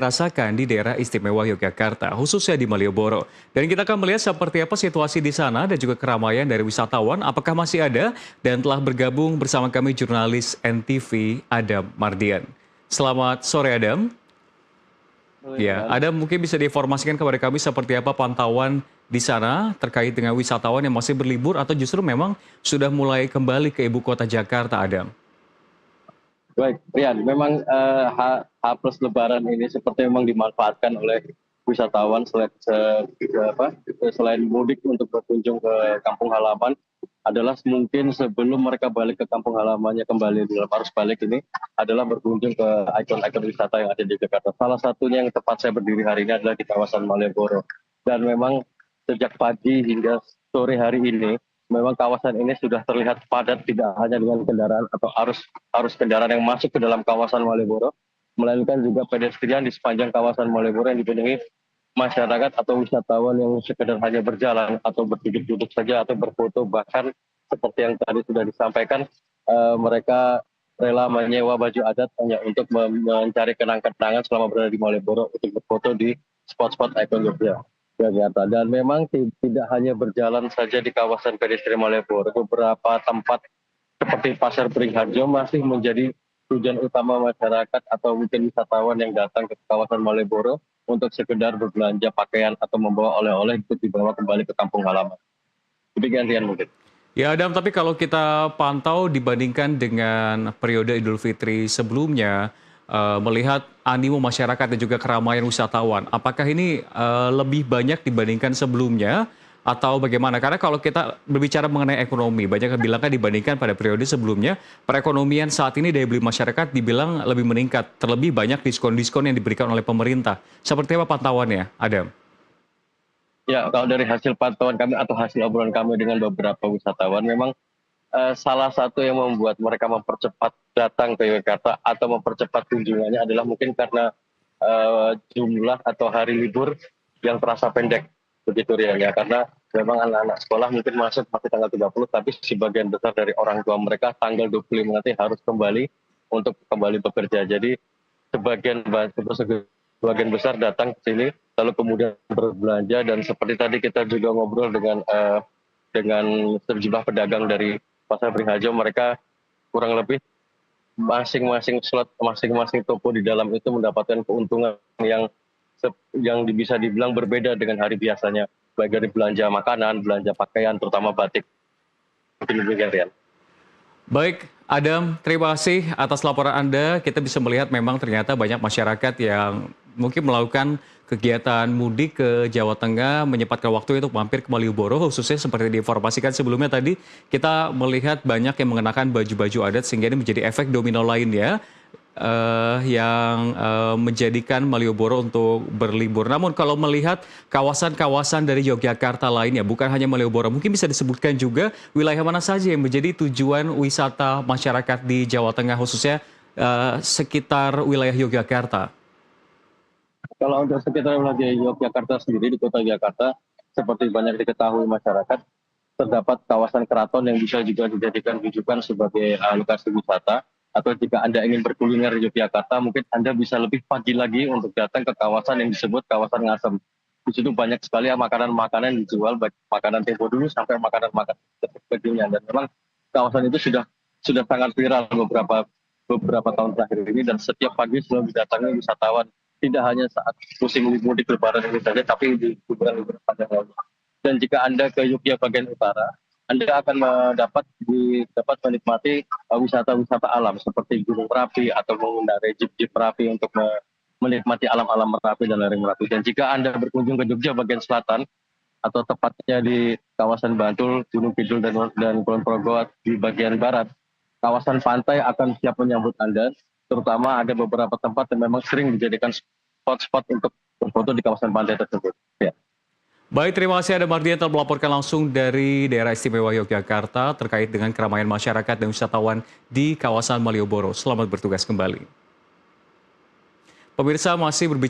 rasakan di daerah istimewa Yogyakarta, khususnya di Malioboro. Dan kita akan melihat seperti apa situasi di sana dan juga keramaian dari wisatawan, apakah masih ada, dan telah bergabung bersama kami jurnalis NTV Adam Mardian. Selamat sore Adam. Ya, Adam mungkin bisa diinformasikan kepada kami seperti apa pantauan di sana terkait dengan wisatawan yang masih berlibur atau justru memang sudah mulai kembali ke ibu kota Jakarta, Adam. Baik, Rian, memang H plus Lebaran ini seperti memang dimanfaatkan oleh wisatawan selain mudik untuk berkunjung ke kampung halaman adalah mungkin sebelum mereka balik ke kampung halamannya kembali dalam arus balik ini adalah berkunjung ke ikon-ikon wisata yang ada di Jakarta. Salah satunya yang tepat saya berdiri hari ini adalah di kawasan Malioboro. Dan memang sejak pagi hingga sore hari ini memang kawasan ini sudah terlihat padat tidak hanya dengan kendaraan atau arus kendaraan yang masuk ke dalam kawasan Malioboro, melainkan juga pedestrian di sepanjang kawasan Malioboro yang dipenuhi masyarakat atau wisatawan yang sekedar hanya berjalan atau berduduk-duduk saja atau berfoto, bahkan seperti yang tadi sudah disampaikan mereka rela menyewa baju adat hanya untuk mencari kenang-kenangan selama berada di Malioboro untuk berfoto di spot-spot ikon Yogyakarta. Dan memang tidak hanya berjalan saja di kawasan pedestrian Malioboro, beberapa tempat seperti Pasar Beringharjo masih menjadi tujuan utama masyarakat atau mungkin wisatawan yang datang ke kawasan Malioboro untuk sekedar berbelanja pakaian atau membawa oleh-oleh untuk dibawa kembali ke kampung halaman. Demikian Rian mungkin. Ya Adam, tapi kalau kita pantau dibandingkan dengan periode Idul Fitri sebelumnya, melihat animo masyarakat dan juga keramaian wisatawan, apakah ini lebih banyak dibandingkan sebelumnya atau bagaimana? Karena kalau kita berbicara mengenai ekonomi, banyak yang bilang kan dibandingkan pada periode sebelumnya, perekonomian saat ini daya beli masyarakat dibilang lebih meningkat, terlebih banyak diskon-diskon yang diberikan oleh pemerintah. Seperti apa pantauannya, Adam? Ya, kalau dari hasil pantauan kami atau hasil obrolan kami dengan beberapa wisatawan, memang salah satu yang membuat mereka mempercepat datang ke Yogyakarta atau mempercepat kunjungannya adalah mungkin karena jumlah atau hari libur yang terasa pendek, begitu Rian ya. Karena memang anak-anak sekolah mungkin masuk masih tanggal 30, tapi sebagian besar dari orang tua mereka tanggal 25 nanti harus kembali untuk kembali bekerja. Jadi sebagian besar datang ke sini lalu kemudian berbelanja, dan seperti tadi kita juga ngobrol dengan sejumlah pedagang dari Pasar Beringharjo, mereka kurang lebih masing-masing slot, masing-masing toko di dalam itu mendapatkan keuntungan yang bisa dibilang berbeda dengan hari biasanya, baik dari belanja makanan, belanja pakaian, terutama batik. Mungkin demikian, Rian. Baik, Adam, terima kasih atas laporan Anda. Kita bisa melihat memang ternyata banyak masyarakat yang mungkin melakukan kegiatan mudik ke Jawa Tengah, menyempatkan waktu untuk mampir ke Malioboro, khususnya seperti diinformasikan sebelumnya tadi, kita melihat banyak yang mengenakan baju-baju adat sehingga ini menjadi efek domino lainnya yang menjadikan Malioboro untuk berlibur. Namun kalau melihat kawasan-kawasan dari Yogyakarta lainnya, bukan hanya Malioboro, mungkin bisa disebutkan juga wilayah mana saja yang menjadi tujuan wisata masyarakat di Jawa Tengah, khususnya sekitar wilayah Yogyakarta. Kalau untuk sekitar wilayah Yogyakarta sendiri, di kota Jakarta, seperti banyak diketahui masyarakat, terdapat kawasan keraton yang bisa juga dijadikan rujukan sebagai lokasi wisata. Atau jika Anda ingin berkuliner di Yogyakarta, mungkin Anda bisa lebih pagi lagi untuk datang ke kawasan yang disebut kawasan Ngasem. Di situ banyak sekali makanan-makanan yang dijual, baik makanan tempo dulu sampai makanan-makanan kekinian. Dan memang kawasan itu sudah sangat viral beberapa tahun terakhir ini, dan setiap pagi selalu didatangi wisatawan, tidak hanya saat musim mudik lebaran ini saja, tapi di liburan-liburan panjang lainnya. Dan jika Anda ke Yogyakarta bagian utara, Anda akan dapat menikmati wisata-wisata alam seperti Gunung Merapi atau mengendarai jeep-jeep Merapi untuk menikmati alam-alam Merapi dan lereng Merapi. Dan jika Anda berkunjung ke Jogja bagian selatan, atau tepatnya di kawasan Bantul, Gunung Kidul, dan Kulon Progo di bagian barat, kawasan pantai akan siap menyambut Anda. Terutama ada beberapa tempat yang memang sering dijadikan spot-spot untuk berfoto di kawasan pantai tersebut. Ya. Baik, terima kasih Adam Mardian telah melaporkan langsung dari daerah istimewa Yogyakarta terkait dengan keramaian masyarakat dan wisatawan di kawasan Malioboro. Selamat bertugas kembali. Pemirsa masih berbicara